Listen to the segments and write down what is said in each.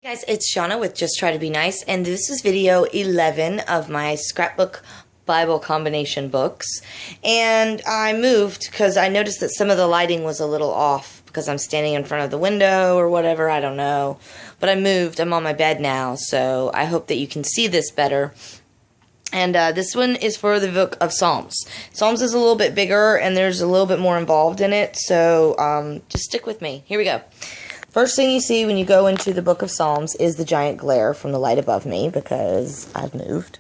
Guys, it's Shauna with Just Try to Be Nice, and this is video 11 of my Scrapbook Bible combination books. And I moved because I noticed that some of the lighting was a little off because I'm standing in front of the window or whatever, I don't know. But I moved, I'm on my bed now, so I hope that you can see this better. And this one is for the book of Psalms. Psalms is a little bit bigger and there's a little bit more involved in it, so just stick with me. Here we go. First thing you see when you go into the book of Psalms is the giant glare from the light above me because I've moved.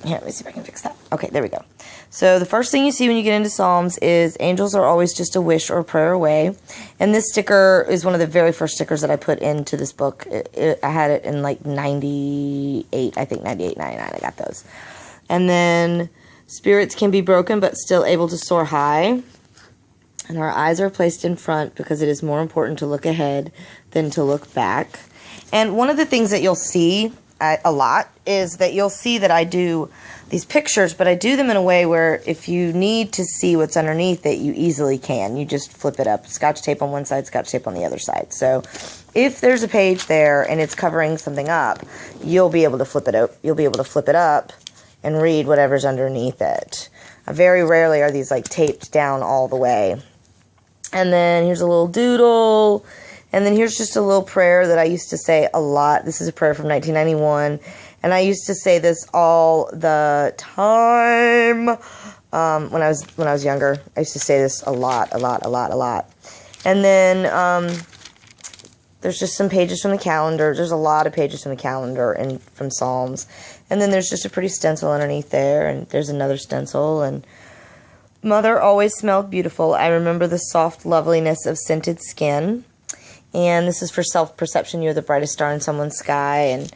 Here, let me see if I can fix that. Okay, there we go. So the first thing you see when you get into Psalms is angels are always just a wish or a prayer away. And this sticker is one of the very first stickers that I put into this book. I had it in like 98, I think 98, 99, I got those. And then spirits can be broken but still able to soar high. And our eyes are placed in front because it is more important to look ahead than to look back. And one of the things that you'll see a lot is that you'll see that I do these pictures, but I do them in a way where if you need to see what's underneath it, you easily can. You just flip it up. Scotch tape on one side, scotch tape on the other side. So if there's a page there and it's covering something up, you'll be able to flip it up. You'll be able to flip it up and read whatever's underneath it. Very rarely are these like taped down all the way. And then here's a little doodle. And then here's just a little prayer that I used to say a lot. This is a prayer from 1991. And I used to say this all the time when I was younger. I used to say this a lot. And then there's just some pages from the calendar. There's a lot of pages from the calendar and from Psalms. And then there's just a pretty stencil underneath there. And there's another stencil. And Mother always smelled beautiful. I remember the soft loveliness of scented skin. And this is for self-perception. You're the brightest star in someone's sky. And,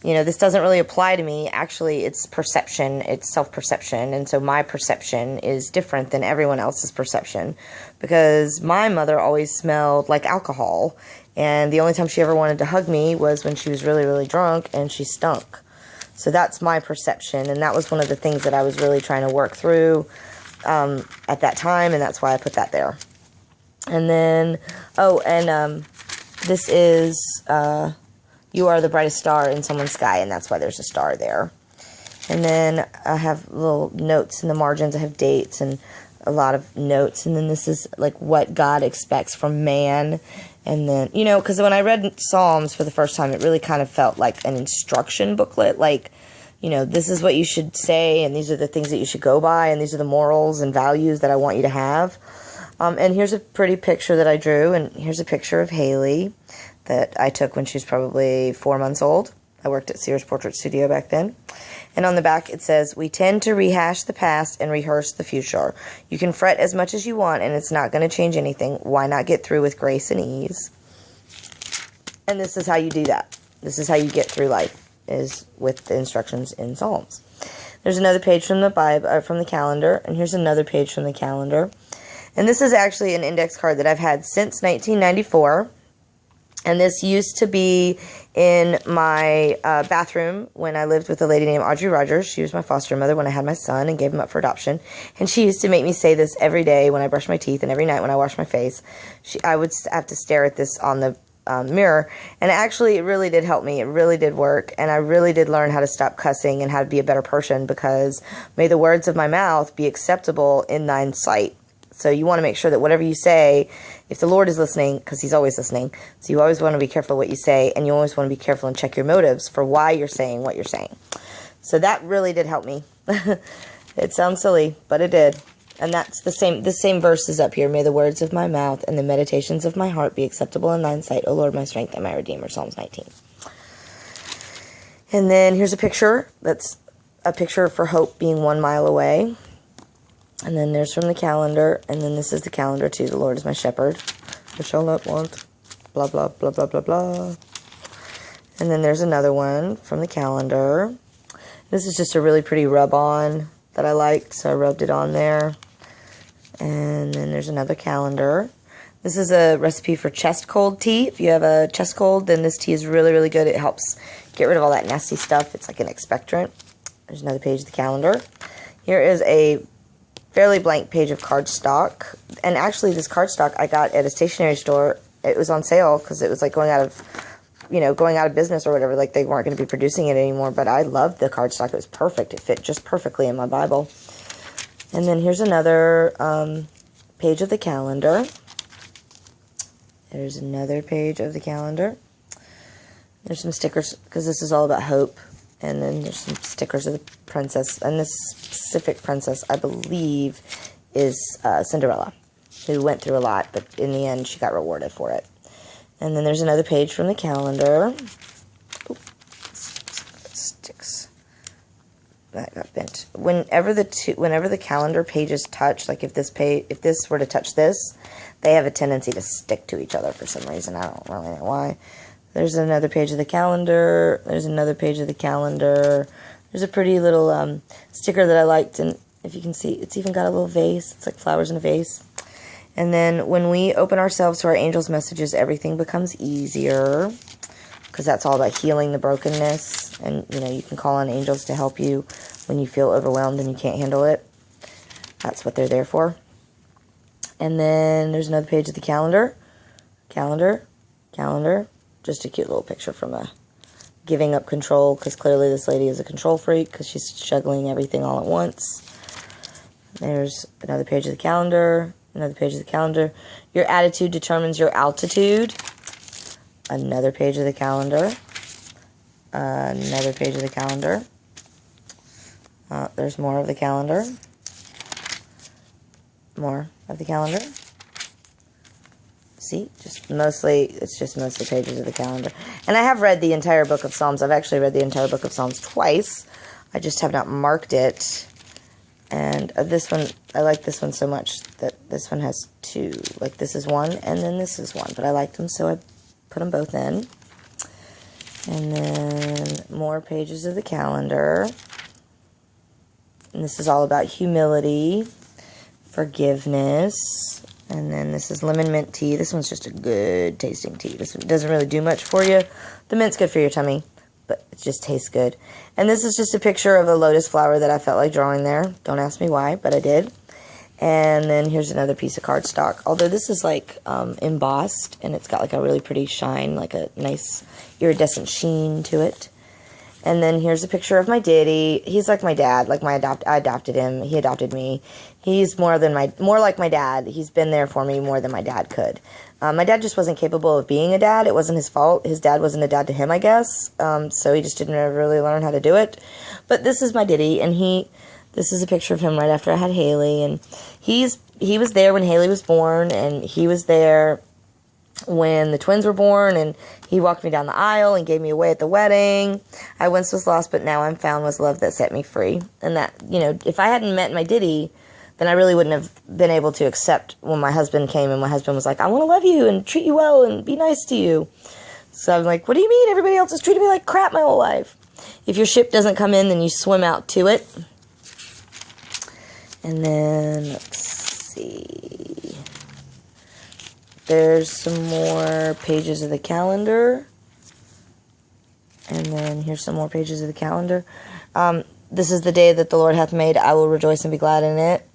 you know, this doesn't really apply to me. Actually, it's perception. It's self-perception. And so my perception is different than everyone else's perception. Because my mother always smelled like alcohol. And the only time she ever wanted to hug me was when she was really, really drunk and she stunk. So that's my perception. And that was one of the things that I was really trying to work through at that time, and that's why I put that there. And then, this is, you are the brightest star in someone's sky, and that's why there's a star there. And then I have little notes in the margins. I have dates and a lot of notes, and then this is like what God expects from man. And then, you know, because when I read Psalms for the first time, it really kind of felt like an instruction booklet, like, you know, this is what you should say, and these are the things that you should go by, and these are the morals and values that I want you to have. And here's a pretty picture that I drew, and here's a picture of Haley that I took when she was probably 4 months old. I worked at Sears Portrait Studio back then. And on the back it says, we tend to rehash the past and rehearse the future. You can fret as much as you want, and it's not going to change anything. Why not get through with grace and ease? And this is how you do that. This is how you get through life, is with the instructions in Psalms. There's another page from the Bible, from the calendar, and here's another page from the calendar. And this is actually an index card that I've had since 1994. And this used to be in my bathroom when I lived with a lady named Audrey Rogers. She was my foster mother when I had my son and gave him up for adoption. And she used to make me say this every day when I brushed my teeth and every night when I washed my face. I would have to stare at this on the mirror, and actually it really did help me. It really did work, and I really did learn how to stop cussing and how to be a better person, because may the words of my mouth be acceptable in thine sight. So you want to make sure that whatever you say, if the Lord is listening, because he's always listening, so you always want to be careful what you say, and you always want to be careful and check your motives for why you're saying what you're saying. So that really did help me. It sounds silly, but it did. And that's the same verse is up here. May the words of my mouth and the meditations of my heart be acceptable in thine sight, O Lord, my strength and my redeemer. Psalms 19. And then here's a picture. That's a picture for hope being 1 mile away. And then there's from the calendar. And then this is the calendar too. The Lord is my shepherd. I shall not want. Blah, blah, blah, blah, blah, blah. And then there's another one from the calendar. This is just a really pretty rub-on that I liked, so I rubbed it on there. And then there's another calendar. This is a recipe for chest cold tea. If you have a chest cold, then this tea is really, really good. It helps get rid of all that nasty stuff. It's like an expectorant. There's another page of the calendar. Here is a fairly blank page of cardstock. And actually, this cardstock I got at a stationery store. It was on sale because it was like going out of you know, going out of business or whatever, like they weren't going to be producing it anymore, but I loved the cardstock. It was perfect. It fit just perfectly in my Bible. And then here's another page of the calendar. There's another page of the calendar. There's some stickers, because this is all about hope. And then there's some stickers of the princess. And this specific princess, I believe, is Cinderella, who went through a lot, but in the end, she got rewarded for it. And then there's another page from the calendar. Ooh, sticks. That got bent. Whenever the calendar pages touch, like if this were to touch this, they have a tendency to stick to each other for some reason. I don't really know why. There's another page of the calendar. There's another page of the calendar. There's a pretty little sticker that I liked, and if you can see, it's even got a little vase. It's like flowers in a vase. And then when we open ourselves to our angels' messages, everything becomes easier, because that's all about healing the brokenness. And, you know, you can call on angels to help you when you feel overwhelmed and you can't handle it. That's what they're there for. And then there's another page of the calendar. Calendar. Just a cute little picture from a giving up control, because clearly this lady is a control freak, because she's juggling everything all at once. There's another page of the calendar. Another page of the calendar. Your attitude determines your altitude. Another page of the calendar. Another page of the calendar. There's more of the calendar. More of the calendar. See, it's just mostly pages of the calendar. And I have read the entire book of Psalms. I've actually read the entire book of Psalms twice. I just have not marked it. And this one, I like this one so much that this one has two. Like, this is one, and then this is one. But I liked them, so I put them both in. And then more pages of the calendar. And this is all about humility, forgiveness. And then this is lemon mint tea. This one's just a good tasting tea. This one doesn't really do much for you. The mint's good for your tummy, but it just tastes good. And this is just a picture of a lotus flower that I felt like drawing there. Don't ask me why, but I did. And then here's another piece of cardstock. Although this is like embossed, and it's got like a really pretty shine, like a nice iridescent sheen to it. And then here's a picture of my daddy. He's like my dad. Like I adopted him. He adopted me. He's more like my dad. He's been there for me more than my dad could. My dad just wasn't capable of being a dad. It wasn't his fault. His dad wasn't a dad to him, I guess. So he just didn't really learn how to do it. But this is my daddy, and this is a picture of him right after I had Haley, and he was there when Haley was born, and he was there when the twins were born, and he walked me down the aisle and gave me away at the wedding. I once was lost, but now I'm found was love that set me free. And that, you know, if I hadn't met my Diddy, then I really wouldn't have been able to accept when my husband came, and my husband was like, I want to love you and treat you well and be nice to you. So I'm like, what do you mean? Everybody else has treated me like crap my whole life. If your ship doesn't come in, then you swim out to it. And then, let's see. There's some more pages of the calendar. And then here's some more pages of the calendar. This is the day that the Lord hath made. I will rejoice and be glad in it.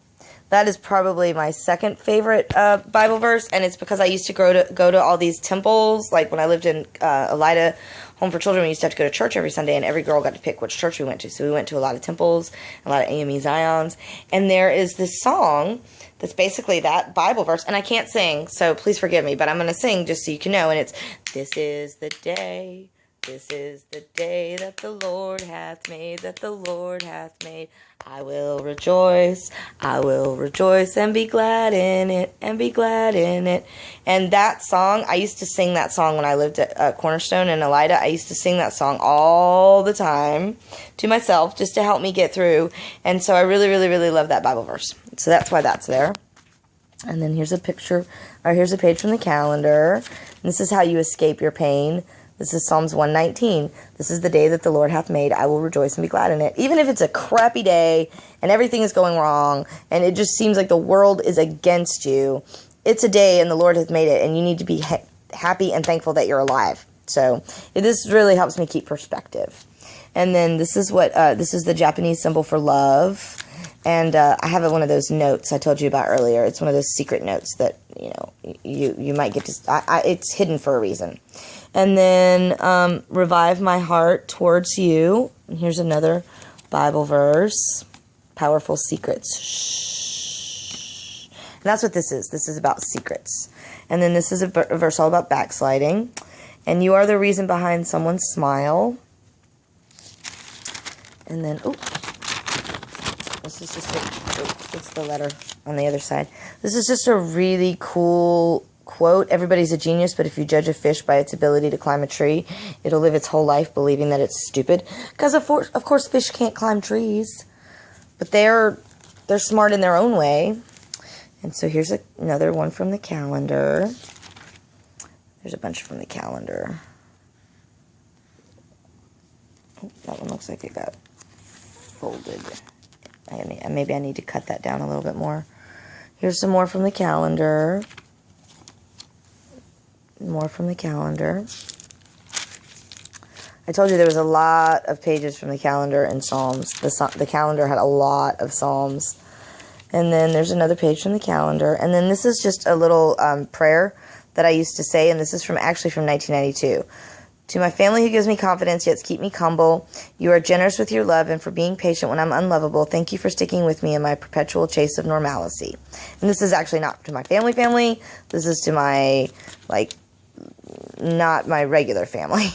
That is probably my second favorite Bible verse. And it's because I used to go to all these temples. Like when I lived in Elida Home for Children, we used to have to go to church every Sunday. And every girl got to pick which church we went to. So we went to a lot of temples, a lot of AME Zions. And there is this song that's basically that Bible verse, and I can't sing, so please forgive me, but I'm going to sing just so you can know, and it's, this is the day that the Lord hath made, that the Lord hath made. I will rejoice and be glad in it, and be glad in it. And that song, I used to sing that song when I lived at Cornerstone in Elida. I used to sing that song all the time to myself just to help me get through. And so I really, really, really love that Bible verse. So that's why that's there. And then here's a picture, or here's a page from the calendar. And this is how you escape your pain. This is Psalms 119. This is the day that the Lord hath made. I will rejoice and be glad in it. Even if it's a crappy day and everything is going wrong and it just seems like the world is against you, it's a day and the Lord hath made it, and you need to be happy and thankful that you're alive. So this really helps me keep perspective. And then this is what this is the Japanese symbol for love. And I have one of those notes I told you about earlier. It's one of those secret notes that, you know, you might get to... it's hidden for a reason. And then revive my heart towards you. And here's another Bible verse. Powerful secrets. Shh. And that's what this is. This is about secrets. And then this is a verse all about backsliding. And you are the reason behind someone's smile. And then, oh, this is just it's the letter on the other side. This is just a really cool quote. Everybody's a genius, but if you judge a fish by its ability to climb a tree, it'll live its whole life believing that it's stupid. Because of course fish can't climb trees, but they're smart in their own way. And so here's another one from the calendar. There's a bunch from the calendar. Oh, that one looks like it got folded. Maybe I need to cut that down a little bit more. Here's some more from the calendar. More from the calendar. I told you there was a lot of pages from the calendar in Psalms. The calendar had a lot of Psalms. And then there's another page from the calendar. And then this is just a little prayer that I used to say, and this is actually from 1992. To my family who gives me confidence, yet keep me humble, you are generous with your love, and for being patient when I'm unlovable, thank you for sticking with me in my perpetual chase of normalcy. And this is actually not to my family. This is to my, not my regular family.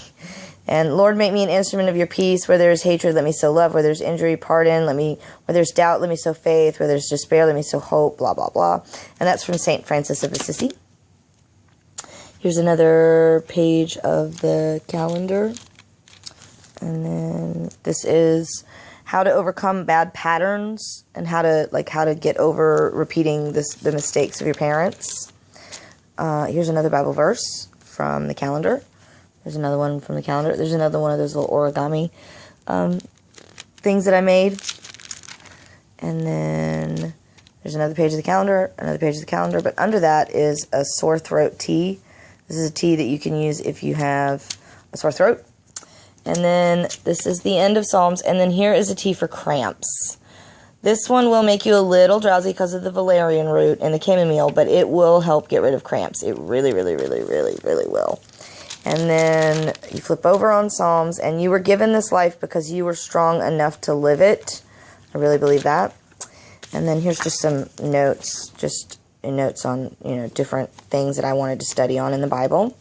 And Lord, make me an instrument of your peace. Where there is hatred, let me sow love. Where there's injury, pardon. Where there's doubt, let me sow faith. Where there's despair, let me sow hope, blah, blah, blah. And that's from St. Francis of Assisi. Here's another page of the calendar. And then this is how to overcome bad patterns and how to get over repeating the mistakes of your parents. Here's another Bible verse from the calendar. There's another one from the calendar. There's another one of those little origami things that I made. And then there's another page of the calendar, another page of the calendar. But under that is a sore throat tea. This is a tea that you can use if you have a sore throat. And then this is the end of Psalms. And then here is a tea for cramps. This one will make you a little drowsy because of the valerian root and the chamomile, but it will help get rid of cramps. It really, really, really, really, really will. And then you flip over on Psalms, and you were given this life because you were strong enough to live it. I really believe that. And then here's just some notes, notes on, different things that I wanted to study on in the Bible.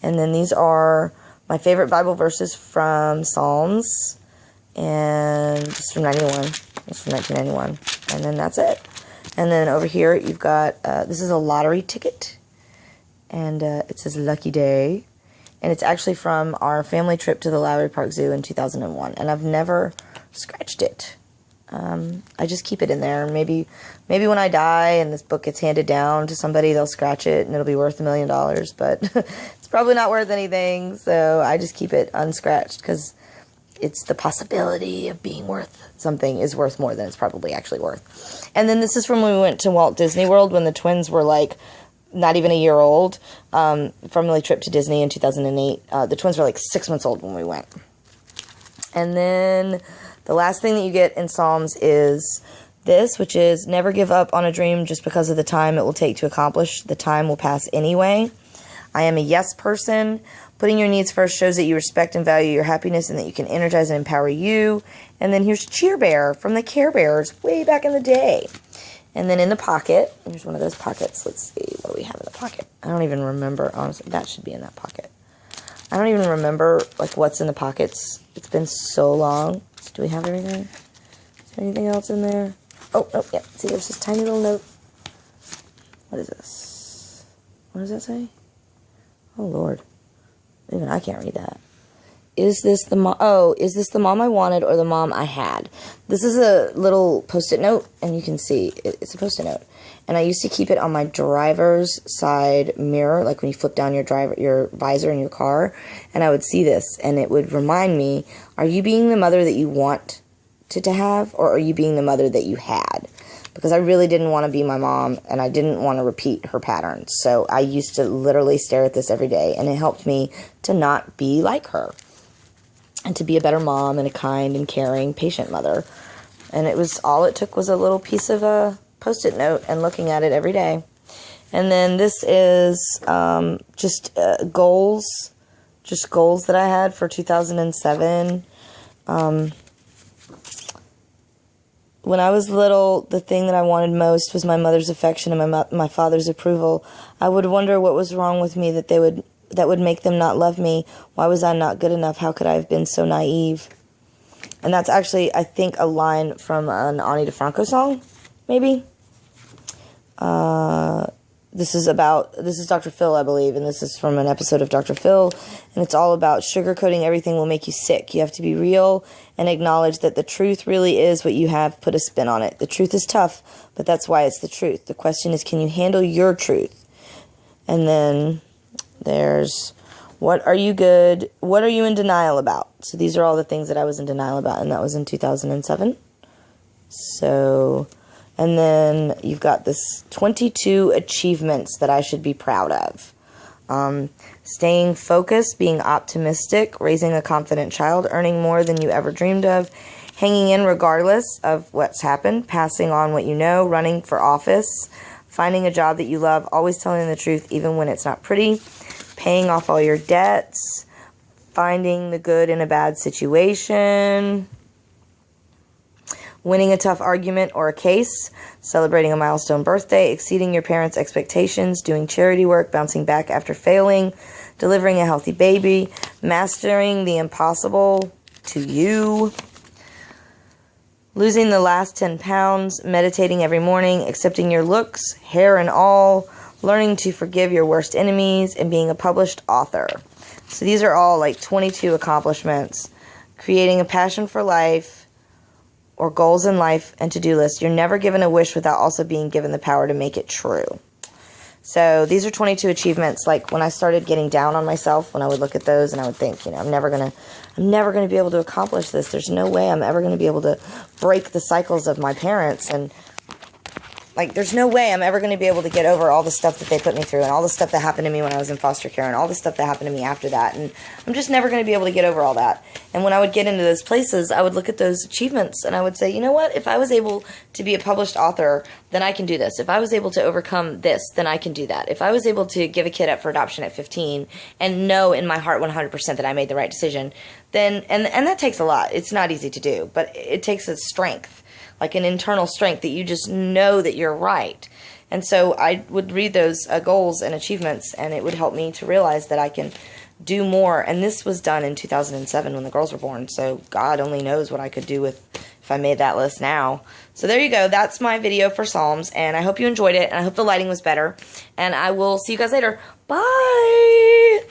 And then these are my favorite Bible verses from Psalms, and it's from 91. It's from 1991. And then that's it. And then over here you've got, this is a lottery ticket, and it says Lucky Day. And it's actually from our family trip to the Lowry Park Zoo in 2001. And I've never scratched it. I just keep it in there. Maybe when I die and this book gets handed down to somebody, they'll scratch it and it'll be worth $1 million. But it's probably not worth anything. So I just keep it unscratched because it's the possibility of being worth something is worth more than it's probably actually worth. And then this is from when we went to Walt Disney World when the twins were not even a year old, from the trip to Disney in 2008. The twins were 6 months old when we went. And then the last thing that you get in Psalms is this, which is never give up on a dream just because of the time it will take to accomplish. The time will pass anyway. I am a yes person. Putting your needs first shows that you respect and value your happiness and that you can energize and empower you. And then here's Cheer Bear from the Care Bears way back in the day. And then in the pocket, here's one of those pockets. Let's see, what do we have in the pocket? I don't even remember, honestly. That should be in that pocket. I don't even remember, what's in the pockets. It's been so long. Do we have everything? Is there anything else in there? Oh, no, yeah. See, there's this tiny little note. What is this? What does that say? Oh, Lord. Even I can't read that. Is this the mom? Oh, is this the mom I wanted or the mom I had? This is a little post-it note, and you can see it's a post-it note. And I used to keep it on my driver's side mirror, like when you flip down your visor in your car, and I would see this, and it would remind me, are you being the mother that you want to have, or are you being the mother that you had? Because I really didn't want to be my mom, and I didn't want to repeat her patterns. So I used to literally stare at this every day, and it helped me to not be like her, and to be a better mom and a kind and caring, patient mother. And it was, all it took was a little piece of a Post-it note and looking at it every day. And then this is just goals that I had for 2007. When I was little, the thing that I wanted most was my mother's affection and my father's approval. I would wonder what was wrong with me that would make them not love me. Why was I not good enough? How could I have been so naive? And that's actually, I think, a line from an Ani DeFranco song, maybe. This is Dr. Phil, I believe, and this is from an episode of Dr. Phil, and it's all about sugarcoating everything will make you sick. You have to be real and acknowledge that the truth really is what you have put a spin on it. The truth is tough, but that's why it's the truth. The question is, can you handle your truth? And then there's, what are you in denial about? So these are all the things that I was in denial about, and that was in 2007. So, and then you've got this 22 achievements that I should be proud of. Staying focused, being optimistic, raising a confident child, earning more than you ever dreamed of, hanging in regardless of what's happened, passing on what you know, running for office, finding a job that you love, always telling the truth even when it's not pretty, paying off all your debts, finding the good in a bad situation, winning a tough argument or a case, celebrating a milestone birthday, exceeding your parents' expectations, doing charity work, bouncing back after failing, delivering a healthy baby, mastering the impossible to you, losing the last 10 pounds, meditating every morning, accepting your looks, hair and all, learning to forgive your worst enemies, and being a published author. So these are all like 22 accomplishments. Creating a passion for life, or goals in life and to-do lists. You're never given a wish without also being given the power to make it true. So these are 22 achievements. Like when I started getting down on myself, when I would look at those and I would think, I'm never gonna be able to accomplish this. There's no way I'm ever gonna be able to break the cycles of my parents, and like, there's no way I'm ever going to be able to get over all the stuff that they put me through and all the stuff that happened to me when I was in foster care and all the stuff that happened to me after that. And I'm just never going to be able to get over all that. And when I would get into those places, I would look at those achievements and I would say, you know what? If I was able to be a published author, then I can do this. If I was able to overcome this, then I can do that. If I was able to give a kid up for adoption at 15 and know in my heart 100% that I made the right decision, then, and that takes a lot. It's not easy to do, but it takes a strength. Like an internal strength that you just know that you're right. And so I would read those goals and achievements, and it would help me to realize that I can do more. And this was done in 2007 when the girls were born. So God only knows what I could do if I made that list now. So there you go. That's my video for Psalms, and I hope you enjoyed it, and I hope the lighting was better. And I will see you guys later. Bye!